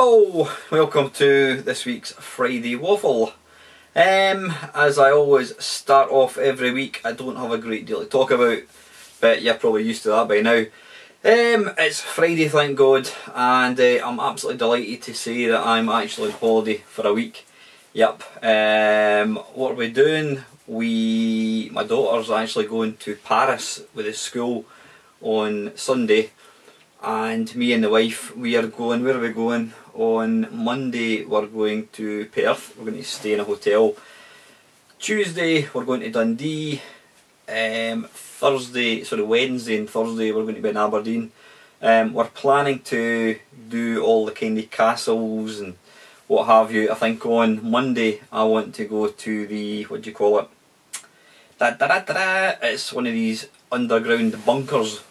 Hello, welcome to this week's Friday Waffle. As I always start off every week, I don't have a great deal to talk about, but you're probably used to that by now. It's Friday, thank God, and I'm absolutely delighted to say that I'm actually on holiday for a week. Yep. What are we doing? My daughter's actually going to Paris with the school on Sunday. And me and the wife, we are going, where are we going? On Monday we're going to Perth, we're going to stay in a hotel. Tuesday we're going to Dundee. Wednesday and Thursday we're going to be in Aberdeen. We're planning to do all the kind of castles and what have you. I think on Monday I want to go to the, what do you call it? It's one of these underground bunkers.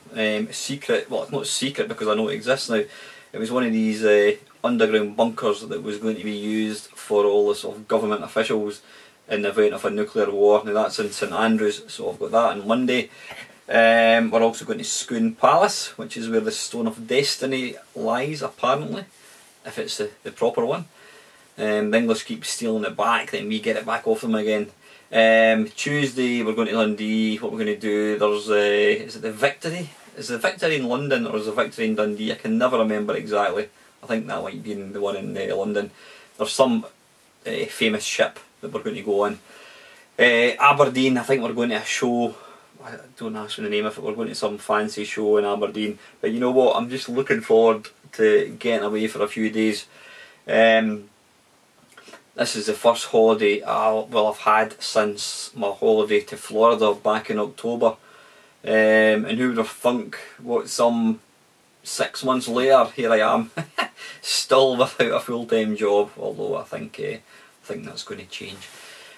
Secret, well, it's not secret because I know it exists now. It was one of these underground bunkers that was going to be used for all the sort of government officials in the event of a nuclear war. Now that's in St Andrews, so I've got that on Monday. We're also going to Scone Palace, which is where the Stone of Destiny lies, apparently, if it's the proper one. The English keep stealing it back, then we get it back off them again. Tuesday we're going to Dundee. What we're going to do, there's is it the Victory? Is the Victory in London or is the Victory in Dundee? I can never remember exactly. I think that might be in the one in London. There's some famous ship that we're going to go on. Aberdeen, I think we're going to a show. I don't ask for the name of it. We're going to some fancy show in Aberdeen. But you know what? I'm just looking forward to getting away for a few days. This is the first holiday I've had since my holiday to Florida back in October. And who would have thunk, what, some 6 months later, here I am, still without a full-time job, although I think that's going to change.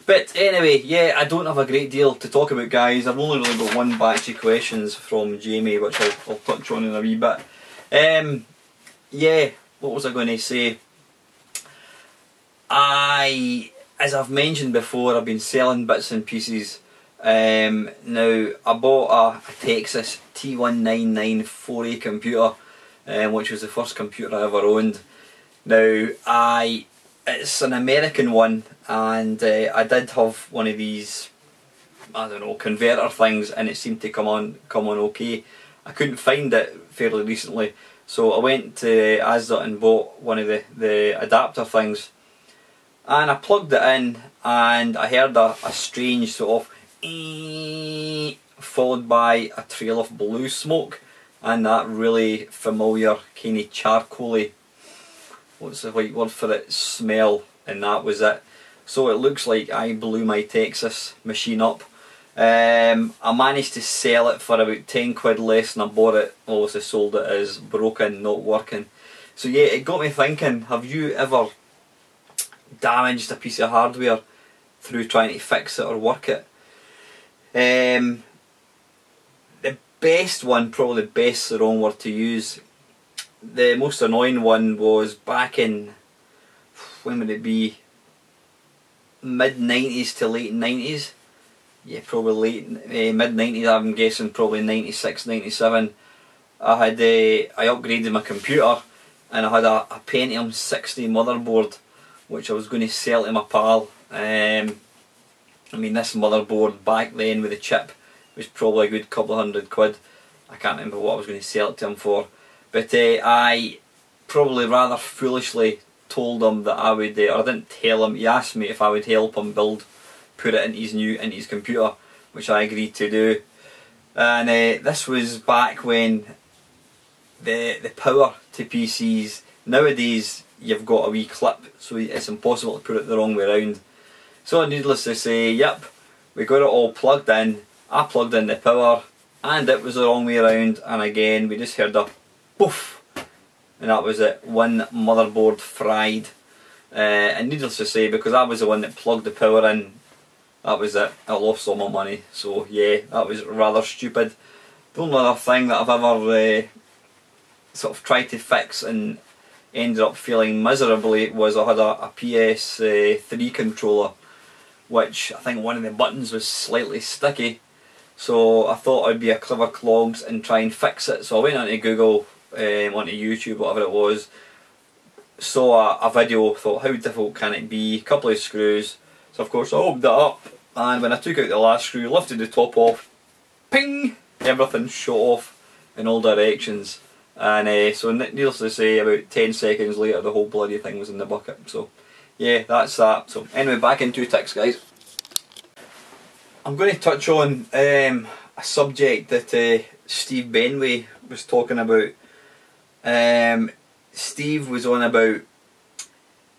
But anyway, yeah, I don't have a great deal to talk about, guys. I've only really got one batch of questions from Jamie, which I'll touch on in a wee bit. Yeah, what was I going to say? As I've mentioned before, I've been selling bits and pieces. Now I bought a Texas T199 4A computer, which was the first computer I ever owned. Now it's an American one, and I did have one of these, I don't know, converter things, and it seemed to come on okay. I couldn't find it fairly recently, so I went to Asda and bought one of the adapter things. And I plugged it in and I heard a strange sort of followed by a trail of blue smoke and that really familiar kind of charcoaly, what's the right word for it, smell, and that was it. So it looks like I blew my Texas machine up. I managed to sell it for about 10 quid less than I bought it. Obviously sold it as broken, not working. So yeah, it got me thinking, have you ever damaged a piece of hardware through trying to fix it or work it? The best one, probably the best, the wrong word to use. The most annoying one was back in, when would it be? Mid-90s to late 90s. Yeah, probably mid-90s, I'm guessing probably 96, 97. I upgraded my computer and I had a Pentium 60 motherboard, which I was going to sell to my pal. I mean, this motherboard back then with the chip was probably a good couple of £100. I can't remember what I was going to sell it to him for, but I probably rather foolishly told him that I would, or I didn't tell him, he asked me if I would help him put it into his computer, which I agreed to do. And this was back when the power to PCs, nowadays you've got a wee clip, so it's impossible to put it the wrong way around. So needless to say, yep, we got it all plugged in. I plugged in the power and it was the wrong way around, and again we just heard a poof, and that was it, one motherboard fried. And needless to say, because I was the one that plugged the power in, that was it, I lost all my money. So yeah, that was rather stupid. The only other thing that I've ever sort of tried to fix and ended up failing miserably was I had a PS3 controller, which I think one of the buttons was slightly sticky, so I thought I'd be a clever clogs and try and fix it. So I went onto Google, onto YouTube, whatever it was, saw a video, thought how difficult can it be, a couple of screws, so of course I opened it up, and when I took out the last screw, lifted the top off, ping, everything shot off in all directions, and so needless to say, about 10 seconds later the whole bloody thing was in the bucket. So yeah, that's that. So anyway, back into ticks, guys. I'm going to touch on a subject that Steve Benway was talking about. Steve was on about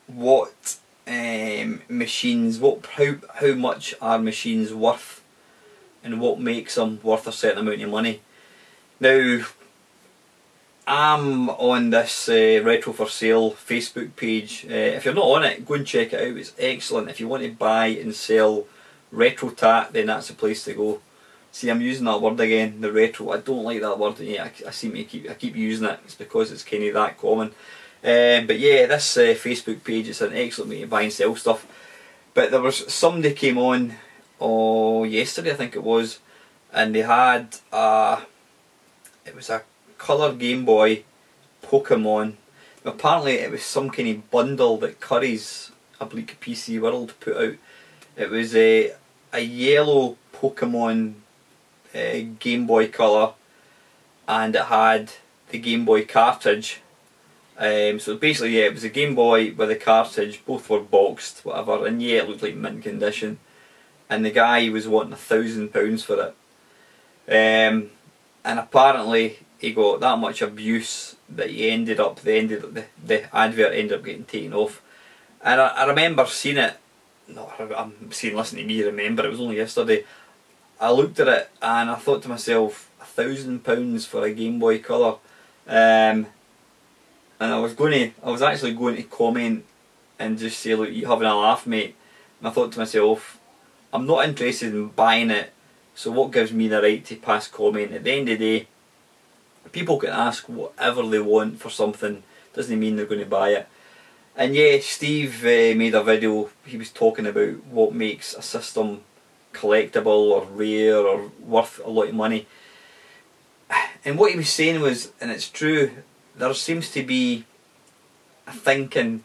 what machines, how much are machines worth, and what makes them worth a certain amount of money. Now, I'm on this Retro for Sale Facebook page. If you're not on it, go and check it out. It's excellent. If you want to buy and sell retro tat, then that's the place to go. See, I'm using that word again, the retro. I don't like that word. Yeah, I seem to keep using it. It's because it's kind of that common. But yeah, this Facebook page is an excellent way to buy and sell stuff. But there was somebody came on, yesterday I think it was, and they had it was a colour Game Boy Pokemon. Apparently it was some kind of bundle that Curry's Oblique PC World put out. It was a yellow Pokemon Game Boy Colour, and it had the Game Boy cartridge. So basically, yeah, it was a Game Boy with a cartridge, both were boxed, whatever, and yeah, it looked like mint condition. And the guy was wanting £1,000 for it. And apparently he got that much abuse that he the advert ended up getting taken off. And I remember seeing it, I'm saying listen to me remember, it was only yesterday. I looked at it and I thought to myself, £1,000 for a Game Boy Colour. And I was actually going to comment and just say, look, you having a laugh, mate. And I thought to myself, I'm not interested in buying it, so what gives me the right to pass comment? At the end of the day, people can ask whatever they want for something, doesn't mean they're going to buy it. And yeah, Steve made a video, he was talking about what makes a system collectible or rare or worth a lot of money. And what he was saying was, and it's true, there seems to be a thinking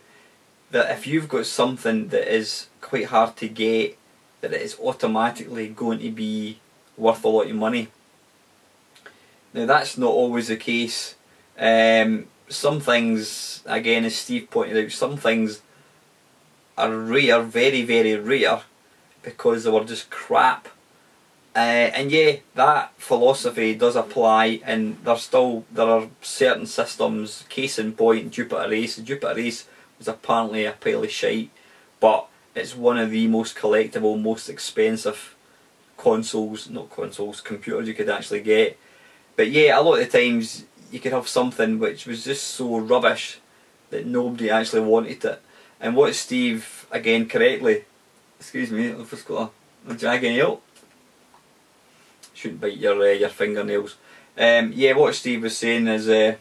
that if you've got something that is quite hard to get, that it is automatically going to be worth a lot of money. Now that's not always the case. Some things, again as Steve pointed out, some things are rare, very very rare, because they were just crap. And yeah, that philosophy does apply, and there are certain systems, case in point Jupiter Ace. Jupiter Ace was apparently a pile of shite, but it's one of the most collectible, most expensive computers you could actually get. But yeah, a lot of the times you could have something which was just so rubbish that nobody actually wanted it. And what Steve, again correctly, excuse me, I've just got a jag-nail. Shouldn't bite your fingernails. Yeah, what Steve was saying is a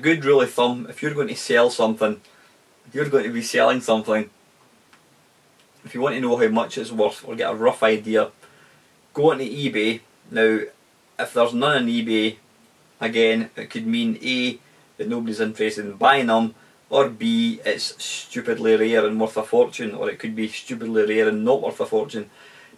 good rule of thumb, if you're going to sell something, if you're going to be selling something, if you want to know how much it's worth or get a rough idea, go onto eBay. Now, if there's none on eBay, again, it could mean A, that nobody's interested in buying them, or B, it's stupidly rare and worth a fortune, or it could be stupidly rare and not worth a fortune.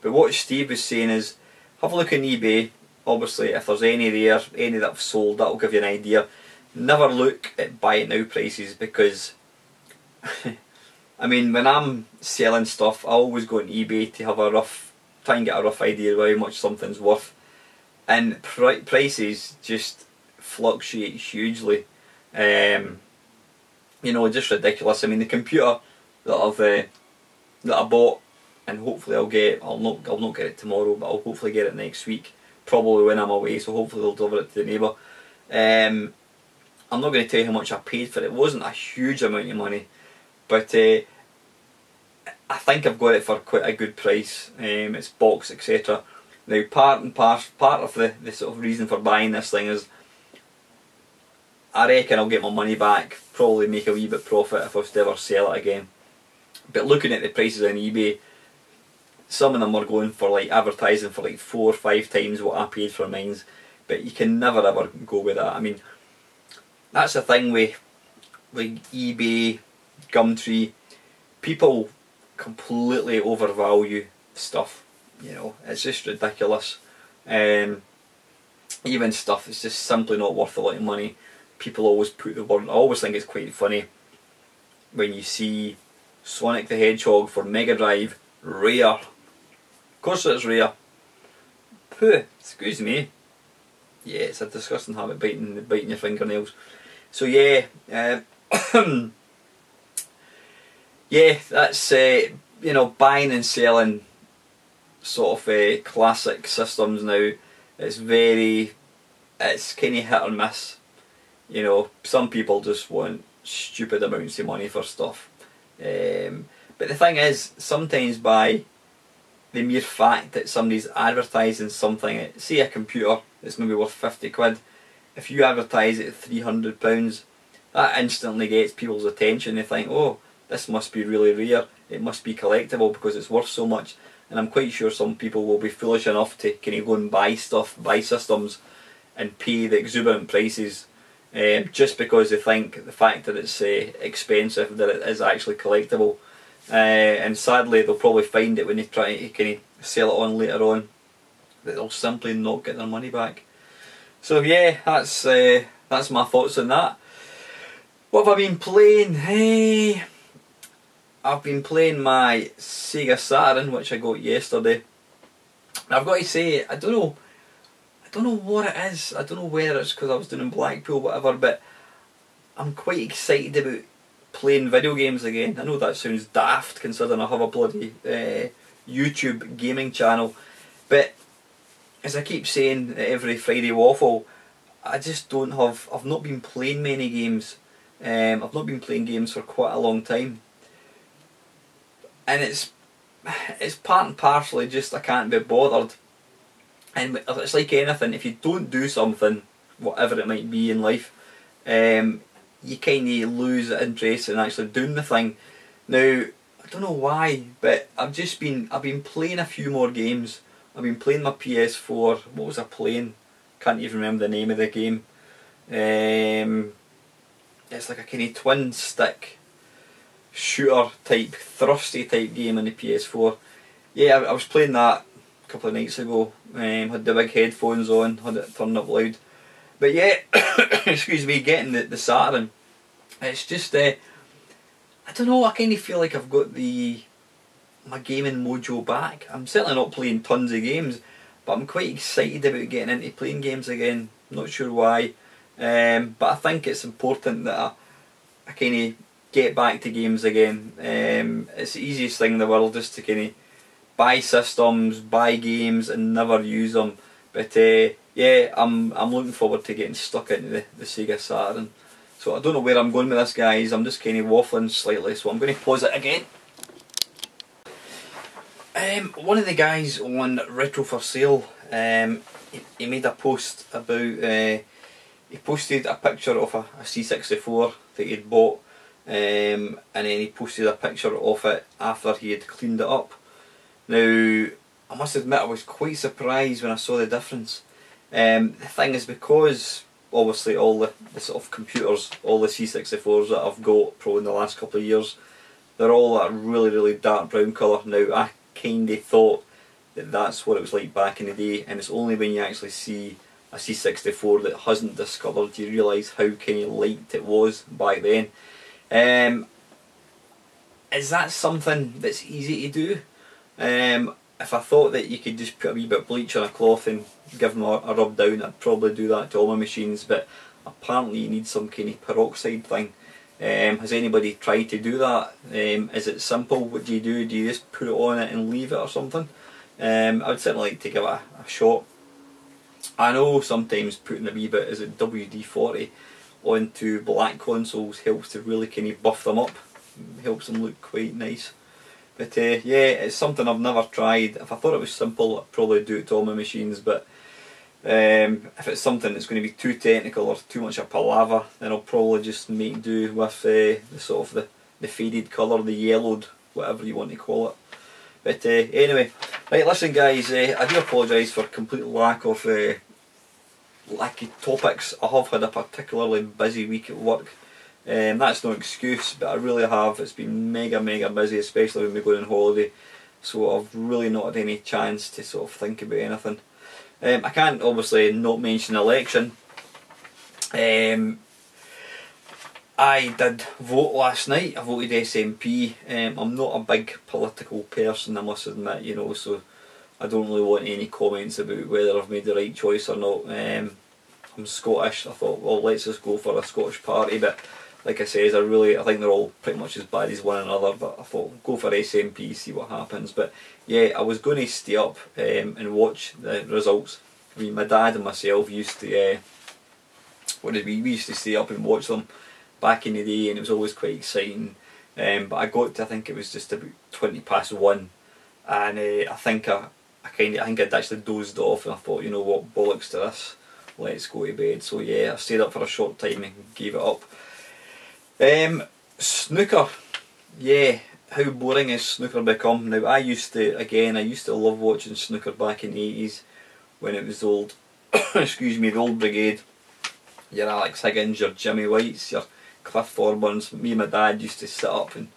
But what Steve was saying is, have a look on eBay. Obviously, if there's any there, any that have sold, that'll give you an idea. Never look at buy it now prices, because I mean, when I'm selling stuff, I always go on eBay to have try and get a rough idea of how much something's worth. And prices just fluctuate hugely. You know, just ridiculous. I mean, the computer that I bought, and hopefully I'll not get it tomorrow, but I'll hopefully get it next week, probably when I'm away, so hopefully they'll deliver it to the neighbour. I'm not going to tell you how much I paid for it. It wasn't a huge amount of money, but I think I've got it for quite a good price. It's boxed, etc. Now part of the sort of reason for buying this thing is, I reckon I'll get my money back, probably make a wee bit profit if I was to ever sell it again. But looking at the prices on eBay, some of them are going for like advertising for like 4 or 5 times what I paid for mine, but you can never ever go with that. I mean, that's the thing with eBay, Gumtree. People completely overvalue stuff. You know, it's just ridiculous. Even stuff that's just simply not worth a lot of money, people always put the word. I always think it's quite funny when you see Sonic the Hedgehog for Mega Drive rare. Of course it's rare. Pooh, excuse me. Yeah, it's a disgusting habit, biting your fingernails. So yeah, yeah, that's you know, buying and selling sort of classic systems now. It's kind of hit or miss. You know, some people just want stupid amounts of money for stuff. But the thing is, sometimes by the mere fact that somebody's advertising something, say a computer that's maybe worth 50 quid, if you advertise it at £300, that instantly gets people's attention. They think, oh, this must be really rare, it must be collectible because it's worth so much. And I'm quite sure some people will be foolish enough to kind of go and buy stuff, buy systems, and pay the exuberant prices just because they think the fact that it's expensive, that it is actually collectible. And sadly, they'll probably find it when they try to kind of sell it on later on, that they'll simply not get their money back. So yeah, that's my thoughts on that. What have I been playing? Hey, I've been playing my Sega Saturn, which I got yesterday. I've got to say, I don't know what it is. I don't know whether it's because I was doing in Blackpool, whatever, but I'm quite excited about playing video games again. I know that sounds daft considering I have a bloody YouTube gaming channel, but as I keep saying at every Friday Waffle, I just don't have. I've not been playing many games. I've not been playing games for quite a long time. And it's part and parcel just I can't be bothered. And it's like anything, if you don't do something, whatever it might be in life, you kind of lose interest in actually doing the thing. Now, I don't know why, but I've been playing a few more games. I've been playing my PS4. What was I playing? Can't even remember the name of the game. It's like a kind of twin stick shooter type, thrusty type game on the PS4. Yeah, I was playing that a couple of nights ago. Had the big headphones on, had it turned up loud. But yeah, excuse me, getting the Saturn, it's just I don't know. I kind of feel like I've got my gaming mojo back. I'm certainly not playing tons of games, but I'm quite excited about getting into playing games again. Not sure why, but I think it's important that I kind of get back to games again. It's the easiest thing in the world just to kind of buy systems, buy games and never use them. But yeah, I'm looking forward to getting stuck into the Sega Saturn. So I don't know where I'm going with this, guys. I'm just kind of waffling slightly, so I'm going to pause it again. One of the guys on Retro for Sale, he made a post about, he posted a picture of a C64 that he'd bought, and then he posted a picture of it after he had cleaned it up. Now, I must admit I was quite surprised when I saw the difference. The thing is, because obviously all the sort of computers, all the C64s that I've got probably in the last couple of years, they're all that really dark brown colour. Now, I kind of thought that that's what it was like back in the day, and it's only when you actually see a C64 that hasn't discovered you realise how kind of light it was back then. Is that something that's easy to do? If I thought that you could just put a wee bit of bleach on a cloth and give them a rub down, I'd probably do that to all my machines, but apparently you need some kind of peroxide thing. Has anybody tried to do that? Is it simple? What do? Do you just put it on it and leave it or something? I would certainly like to give it a shot. I know sometimes putting a wee bit, is it WD-40 onto black consoles helps to really kind of buff them up, helps them look quite nice. But yeah, it's something I've never tried. If I thought it was simple, I'd probably do it to all my machines, but if it's something that's going to be too technical or too much of a palaver, then I'll probably just make do with the sort of the faded colour, the yellowed, whatever you want to call it. But anyway, right, listen guys, I do apologise for complete lack of lack of topics. I have had a particularly busy week at work. That's no excuse, but I really have. It's been mega busy, especially when we go on holiday. So I've really not had any chance to sort of think about anything. I can't obviously not mention election. I did vote last night. I voted SNP. I'm not a big political person, I must admit, you know, so I don't really want any comments about whether I've made the right choice or not. I'm Scottish. I thought, well, let's just go for a Scottish party, but like I said, I think they're all pretty much as bad as one another, but I thought, go for SNP, see what happens. But yeah, I was going to stay up and watch the results. I mean, my dad and myself used to, we used to stay up and watch them back in the day, and it was always quite exciting. But I got to, I think it was just about 1:20, and I think I'd actually dozed off, and I thought, you know what, bollocks to this, let's go to bed. So yeah, I stayed up for a short time and gave it up. Snooker, yeah, how boring has snooker become? Now I used to love watching snooker back in the 80s when it was the old, excuse me, the old brigade. Your Alex Higgins, your Jimmy Whites, your Cliff Thorburns. Me and my dad used to sit up and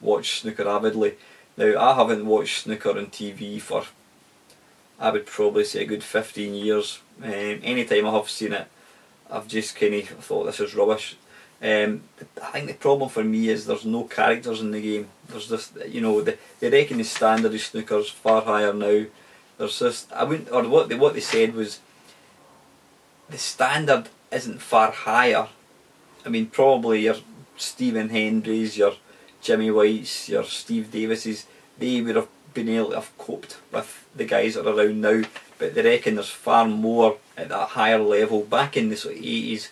watch snooker avidly. Now I haven't watched snooker on TV for, I would probably say, a good 15 years. Any time I have seen it, I've just kind of thought this is rubbish. I think the problem for me is there's no characters in the game. There's just, you know, they reckon the standard of snooker's far higher now. There's just, what they said was, the standard isn't far higher. I mean, probably your Stephen Hendrys, your Jimmy Whites, your Steve Davises, they would have been able to have coped with the guys that are around now, but they reckon there's far more at that higher level. Back in the sort of 80s,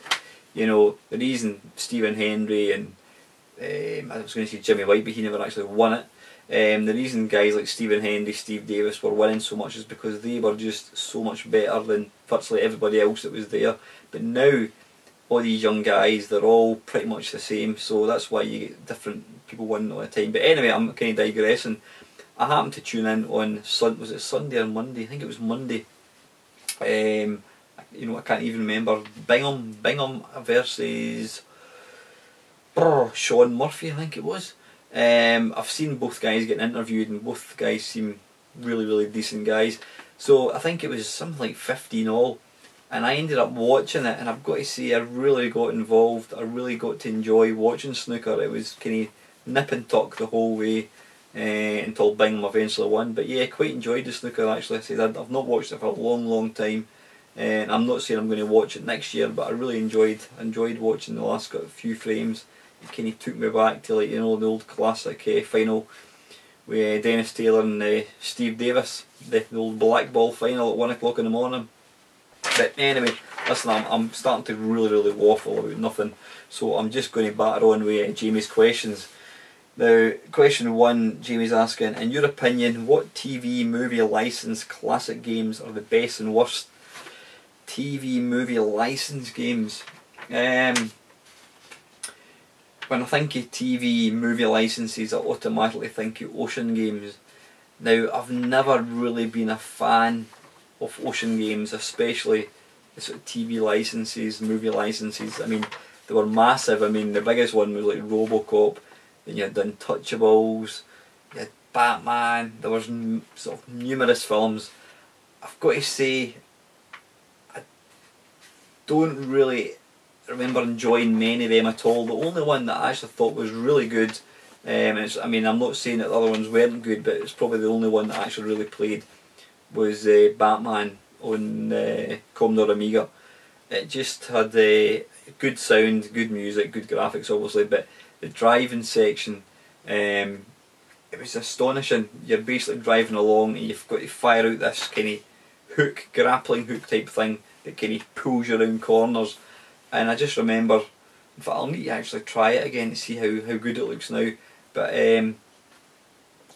you know, the reason Stephen Hendry and I was going to say Jimmy White, but he never actually won it. The reason guys like Stephen Hendry, Steve Davis were winning so much is because they were just so much better than virtually everybody else that was there. But now, all these young guys, they're all pretty much the same, so that's why you get different people winning all the time. But anyway, I'm kind of digressing. I happened to tune in on, was it Sunday or Monday? I think it was Monday. You know, I can't even remember. Bingham versus Sean Murphy, I think it was. I've seen both guys getting interviewed, and both guys seem really decent guys. So I think it was something like 15 all, and I ended up watching it, and I've got to say I really got involved. I really got to enjoy watching snooker. It was kind of nip and tuck the whole way until Bingham eventually won. But yeah, quite enjoyed the snooker actually. I said I've not watched it for a long time. And I'm not saying I'm going to watch it next year, but I really enjoyed watching the last few frames. It kind of took me back to, like, you know, the old classic final with Dennis Taylor and Steve Davis, the old black ball final at 1 o'clock in the morning. But anyway, listen, I'm starting to really waffle about nothing, so I'm just going to batter on with Jamie's questions. Now, question 1, Jamie's asking, in your opinion, what TV, movie, licence, classic games are the best and worst? TV, movie, license games. When I think of TV, movie licenses, I automatically think of Ocean games. Now, I've never really been a fan of Ocean games, especially the sort of TV licenses, movie licenses. I mean, they were massive. I mean, the biggest one was like Robocop, then you had Untouchables, you had Batman, there was sort of numerous films. I've got to say, don't really remember enjoying many of them at all. The only one that I actually thought was really good, I mean, I'm not saying that the other ones weren't good, but it's probably the only one that I actually really played, was Batman on Commodore Amiga. It just had good sound, good music, good graphics obviously, but the driving section, it was astonishing. You're basically driving along and you've got to fire out this kind of grappling hook type thing that kind of pulls you around corners. And I just remember, in fact I'll need to actually try it again to see how good it looks now, but I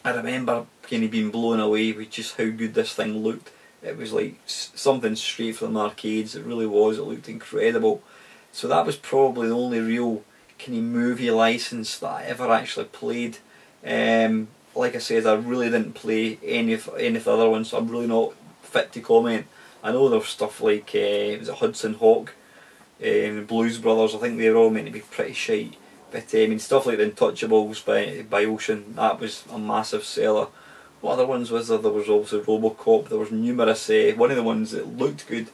remember kind of being blown away with just how good this thing looked. It was like something straight from the arcades, it really was, it looked incredible. So that was probably the only real kind of movie licence that I ever actually played. Like I said, I really didn't play any of the other ones, so I'm really not fit to comment. I know there was stuff like was it Hudson Hawk, Blues Brothers. I think they were all meant to be pretty shite. But I mean, stuff like the Untouchables by Ocean, that was a massive seller. What other ones was there? There was also Robocop. There was numerous. One of the ones that looked good,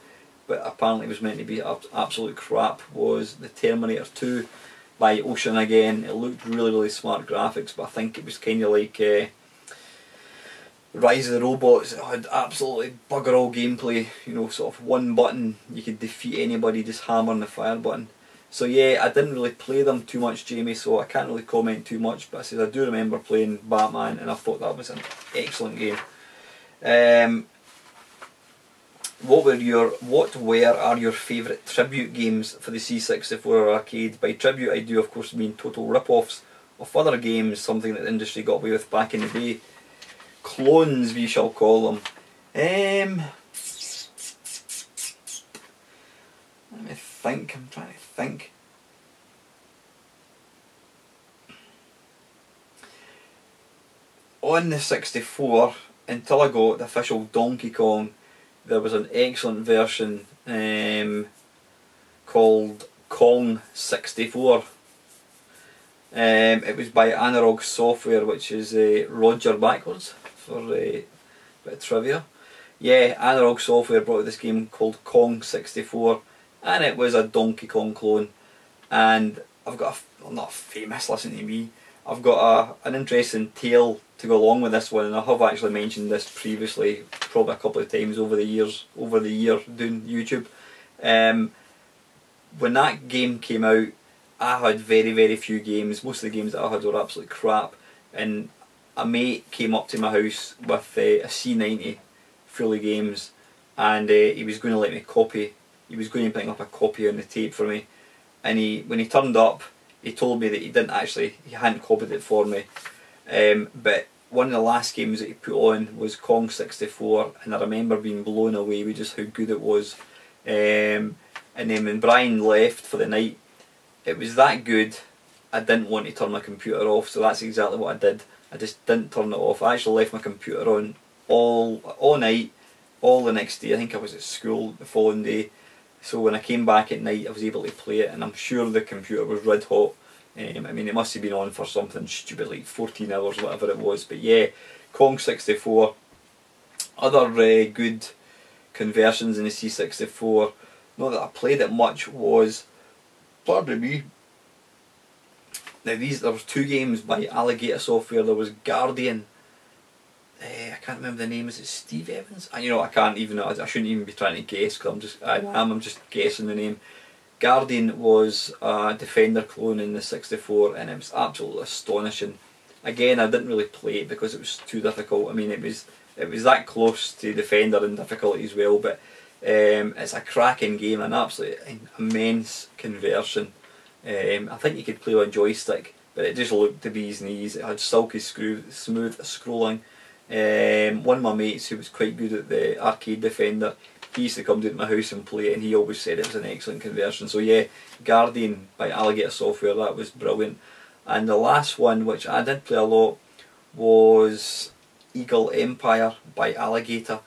but apparently was meant to be absolute crap, was the Terminator 2 by Ocean again. It looked really smart graphics, but I think it was kind of like Rise of the Robots. It had absolutely bugger all gameplay. You know, sort of one button, you could defeat anybody just hammering the fire button. So yeah, I didn't really play them too much, Jamie, so I can't really comment too much, but I said I do remember playing Batman and I thought that was an excellent game. What were your favourite tribute games for the C64 or arcade? By tribute I do of course mean total rip-offs of other games, something that the industry got away with back in the day. Clones, we shall call them. Let me think, I'm trying to think. On the 64, until I got the official Donkey Kong, there was an excellent version called Kong 64. It was by Analog Software, which is Roger backwards for a bit of trivia. Yeah, Analog Software brought out this game called Kong 64, and it was a Donkey Kong clone. And I've got I'm not famous, listen to me. I've got an interesting tale to go along with this one, and I have actually mentioned this previously, probably a couple of times over the year doing YouTube. When that game came out, I had very few games. Most of the games that I had were absolute crap, and a mate came up to my house with a C90 full of games, and he was going to let me copy. He was going to bring up a copy on the tape for me, and when he turned up, he told me that he hadn't copied it for me. But one of the last games that he put on was Kong 64, and I remember being blown away with just how good it was. And then when Brian left for the night, it was that good, I didn't want to turn my computer off, so that's exactly what I did. I just didn't turn it off. I actually left my computer on all night, all the next day. I think I was at school the following day. So when I came back at night, I was able to play it, and I'm sure the computer was red hot. I mean, it must have been on for something stupid like 14 hours, whatever it was. But yeah, Kong 64. Other good conversions in the C64, not that I played it much, was, pardon me, now there was two games by Alligator Software. There was Guardian. I can't remember the name. Is it Steve Evans? You know, I can't even. I shouldn't even be trying to guess because I'm just guessing the name. Guardian was a Defender clone in the 64, and it was absolutely astonishing. Again, I didn't really play it because it was too difficult. I mean, it was that close to Defender in difficulty as well. But it's a cracking game, an absolutely immense conversion. I think you could play on joystick, but it just looked to bee's knees. It had silky smooth scrolling. One of my mates who was quite good at the arcade Defender, he used to come down to my house and play it, and he always said it was an excellent conversion. So yeah, Guardian by Alligator Software, that was brilliant. And the last one, which I did play a lot, was Eagle Empire by Alligator.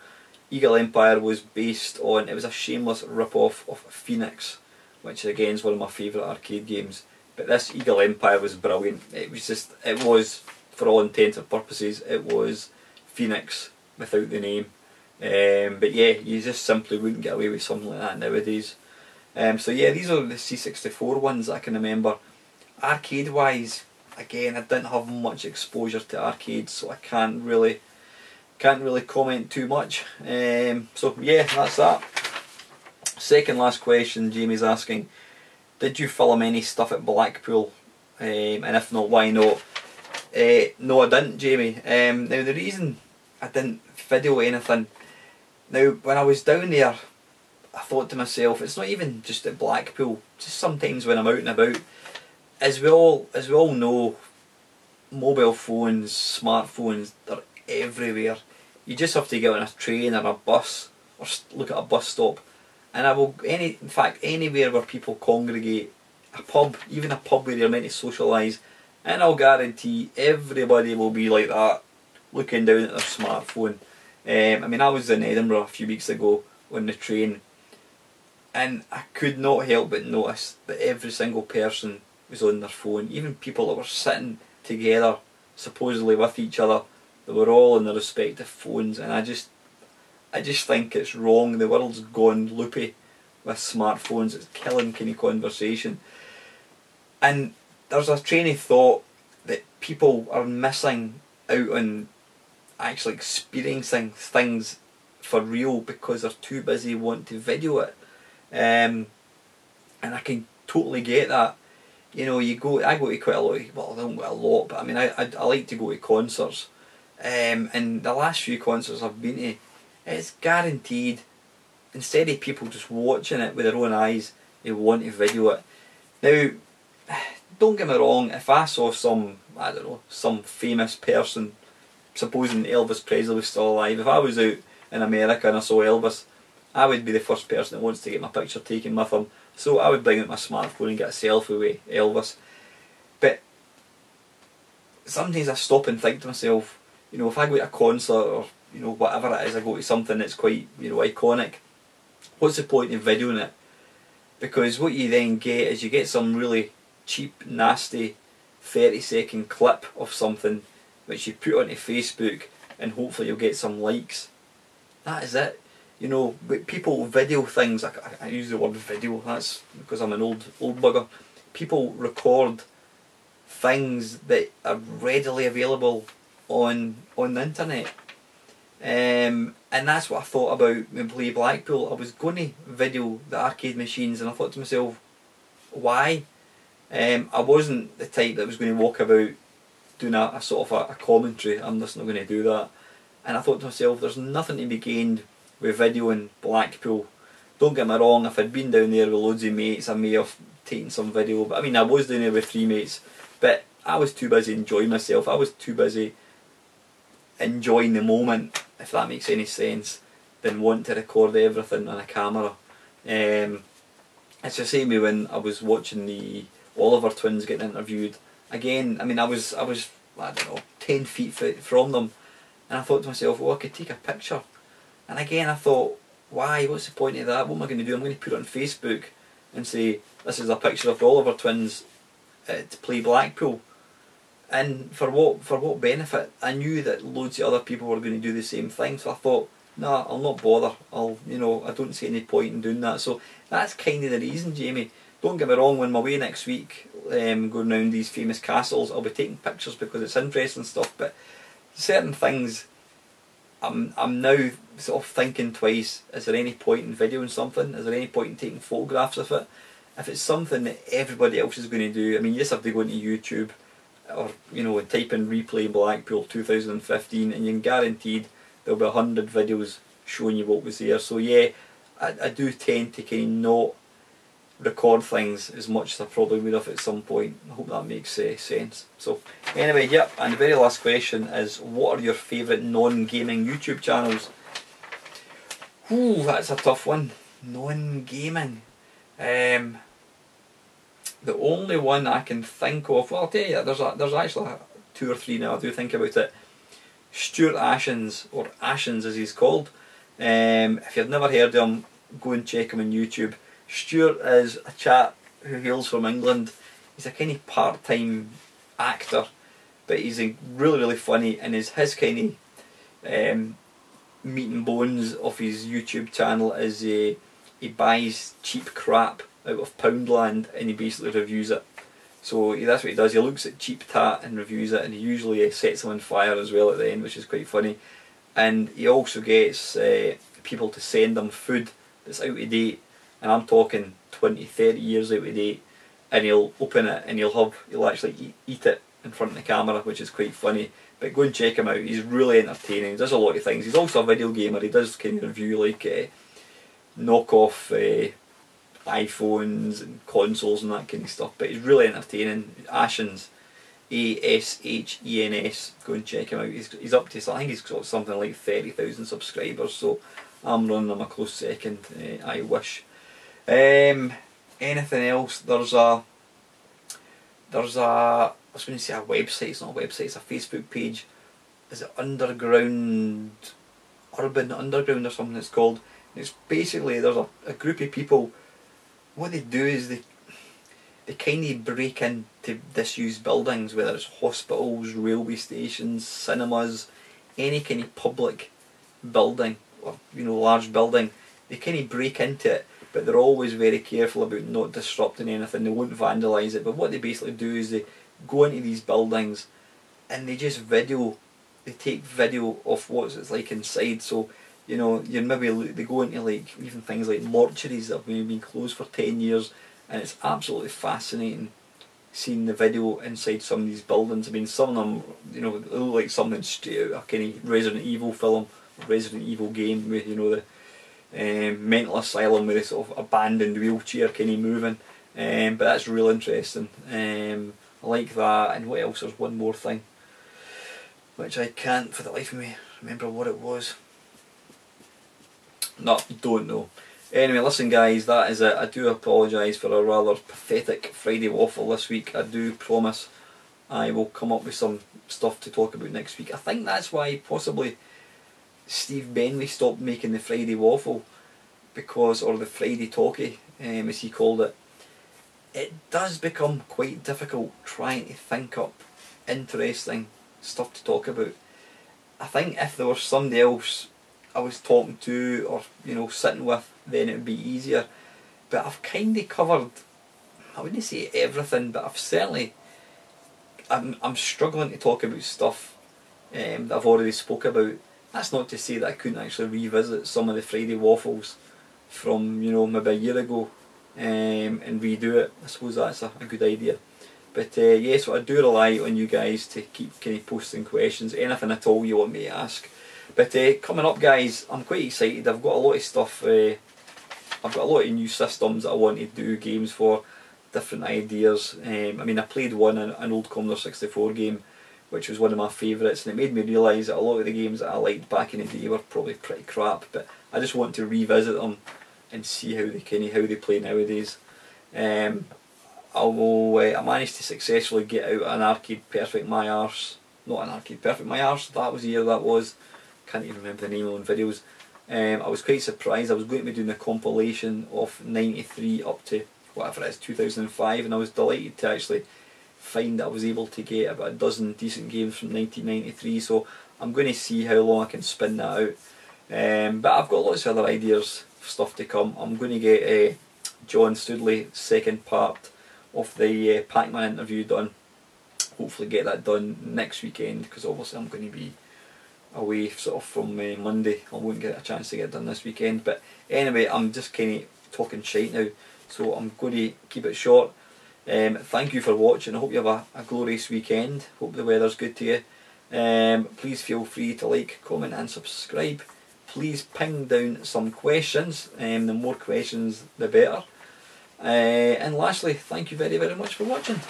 Eagle Empire was based on, it was a shameless rip-off of Phoenix, which again is one of my favourite arcade games. But this Eagle Empire was brilliant. It was, for all intents and purposes, it was Phoenix without the name. But yeah, you just simply wouldn't get away with something like that nowadays. So yeah, these are the C64 ones that I can remember. Arcade wise, again, I didn't have much exposure to arcades, so I can't really comment too much. So yeah, that's that. Second last question, Jamie's asking, did you film any stuff at Blackpool? And if not, why not? No, I didn't, Jamie. Now the reason I didn't video anything, now when I was down there, I thought to myself, it's not even just at Blackpool, just sometimes when I'm out and about, as we all know, mobile phones, smartphones, they're everywhere. You just have to get on a train or a bus, or look at a bus stop, and in fact anywhere where people congregate, a pub, even a pub where you're meant to socialise, and I'll guarantee everybody will be like that, looking down at their smartphone. I mean, I was in Edinburgh a few weeks ago, on the train, and I could not help but notice that every single person was on their phone. Even people that were sitting together, supposedly with each other, they were all on their respective phones. And I just think it's wrong. The world's gone loopy with smartphones. It's killing kind of conversation. And there's a train of thought that people are missing out on actually experiencing things for real because they're too busy wanting to video it. And I can totally get that. You know, I go to quite a lot of, well, I don't go a lot, but I mean, I like to go to concerts. And the last few concerts I've been to, it's guaranteed, instead of people just watching it with their own eyes, they want to video it. Now, don't get me wrong, if I saw some famous person, supposing Elvis Presley was still alive, if I was out in America and I saw Elvis, I would be the first person that wants to get my picture taken with him. So I would bring out my smartphone and get a selfie with Elvis. But sometimes I stop and think to myself, you know, if I go to a concert or, you know, whatever it is, I go to something that's quite, you know, iconic, what's the point of videoing it? Because what you then get is you get some really cheap, nasty 30-second clip of something which you put onto Facebook and hopefully you'll get some likes. That is it. You know, but people video things. I use the word video. That's because I'm an old bugger. People record things that are readily available on the internet, and that's what I thought about when Play Blackpool. I was going to video the arcade machines, and I thought to myself, why? I wasn't the type that was going to walk about doing a sort of a commentary. I'm just not going to do that. And I thought to myself, there's nothing to be gained with videoing Blackpool. Don't get me wrong, if I'd been down there with loads of mates, I may have taken some video. But I mean, I was down there with 3 mates, but I was too busy enjoying myself. I was too busy enjoying the moment, if that makes any sense, than wanting to record everything on a camera. It's the same way when I was watching the Oliver twins getting interviewed. Again, I mean, I was I don't know, 10 feet from them, and I thought to myself, oh, I could take a picture. And again I thought, why? What's the point of that? What am I going to do? I'm going to put it on Facebook and say, this is a picture of the Oliver twins to Play Blackpool. And for what benefit? I knew that loads of other people were going to do the same thing, so I thought, nah, I'll not bother. I don't see any point in doing that. So that's kind of the reason, Jamie. Don't get me wrong, when I'm away next week, going around these famous castles, I'll be taking pictures because it's interesting stuff, but certain things, I'm now sort of thinking twice, is there any point in videoing something? Is there any point in taking photographs of it? If it's something that everybody else is going to do, I mean, you just have to go into YouTube or, you know, type in Replay Blackpool 2015 and you're guaranteed there'll be 100 videos showing you what was there. So yeah, I do tend to kind of not record things as much as I probably would have at some point. I hope that makes sense. So anyway, yep, and the very last question is, what are your favourite non-gaming YouTube channels? Ooh, that's a tough one. Non-gaming. The only one I can think of, well, I'll tell you, there's actually 2 or 3 now I do think about it. Stuart Ashens, or Ashens as he's called. If you've never heard of him, go and check him on YouTube. Stuart is a chap who hails from England. He's a kind of part-time actor, but he's really funny, and his kind of meat and bones of his YouTube channel is he buys cheap crap out of Poundland and he basically reviews it. So that's what he does. He looks at cheap tat and reviews it, and he usually sets them on fire as well at the end, which is quite funny. And he also gets people to send him food that's out of date, and I'm talking 20-30 years out of date, and he'll open it and he'll actually eat it in front of the camera, which is quite funny. But go and check him out, he's really entertaining. He does a lot of things. He's also a video gamer. He does kind of review like knockoff iPhones and consoles and that kind of stuff, but he's really entertaining. Ashens, Ashens, go and check him out. He's up to, I think he's got something like 30,000 subscribers, so I'm running him a close second. I wish. Anything else? There's a I was going to say a website. It's not a website, it's a Facebook page. Is it Urban Underground or something it's called? It's basically, there's a group of people, what they do is they kind of break into disused buildings, whether it's hospitals, railway stations, cinemas, any kind of public building, or large building. They kind of break into it, but they're always very careful about not disrupting anything. They won't vandalise it, but what they basically do is they go into these buildings and they just they take video of what it's like inside. So you're maybe they go into like even things like mortuaries that have maybe been closed for 10 years, and it's absolutely fascinating seeing the video inside some of these buildings. I mean, some of them, they look like something straight out of a kind of Resident Evil film, Resident Evil game, with the mental asylum with a sort of abandoned wheelchair kind of moving. But that's real interesting. I like that. And what else? There's one more thing which I can't for the life of me remember what it was. No, don't know. Anyway, listen guys, that is it. I do apologise for a rather pathetic Friday Waffle this week. I do promise I will come up with some stuff to talk about next week. I think that's why possibly Steve Benway stopped making the Friday Waffle, because, or the Friday Talkie, as he called it. It does become quite difficult trying to think up interesting stuff to talk about. I think if there was somebody else I was talking to, or sitting with, then it would be easier. But I've kind of covered, I wouldn't say everything, but I'm struggling to talk about stuff that I've already spoke about. That's not to say that I couldn't actually revisit some of the Friday Waffles from maybe a year ago and redo it. I suppose that's a good idea. But yeah, so I do rely on you guys to keep kind of posting questions, anything at all you want me to ask. But coming up guys, I'm quite excited. I've got a lot of stuff, I've got a lot of new systems that I want to do games for, different ideas. I mean, I played an old Commodore 64 game, which was one of my favourites, and it made me realise that a lot of the games that I liked back in the day were probably pretty crap, but I just want to revisit them and see how they play nowadays. I managed to successfully get out an Arcade Perfect My Arse, not an Arcade Perfect My Arse, that was the year that was, can't even remember the name of the videos. I was quite surprised. I was going to be doing a compilation of 93 up to whatever it is, 2005, and I was delighted to actually find that I was able to get about a dozen decent games from 1993, so I'm going to see how long I can spin that out. But I've got lots of other ideas for stuff to come. I'm going to get John Studley's second part of the Pac-Man interview done. Hopefully get that done next weekend, because obviously I'm going to be away sort of from Monday. I won't get a chance to get it done this weekend. But anyway, I'm just kind of talking shite now, so I'm going to keep it short. Thank you for watching. I hope you have a glorious weekend. Hope the weather's good to you. Please feel free to like, comment and subscribe. Please ping down some questions. The more questions the better. And lastly, thank you very much for watching.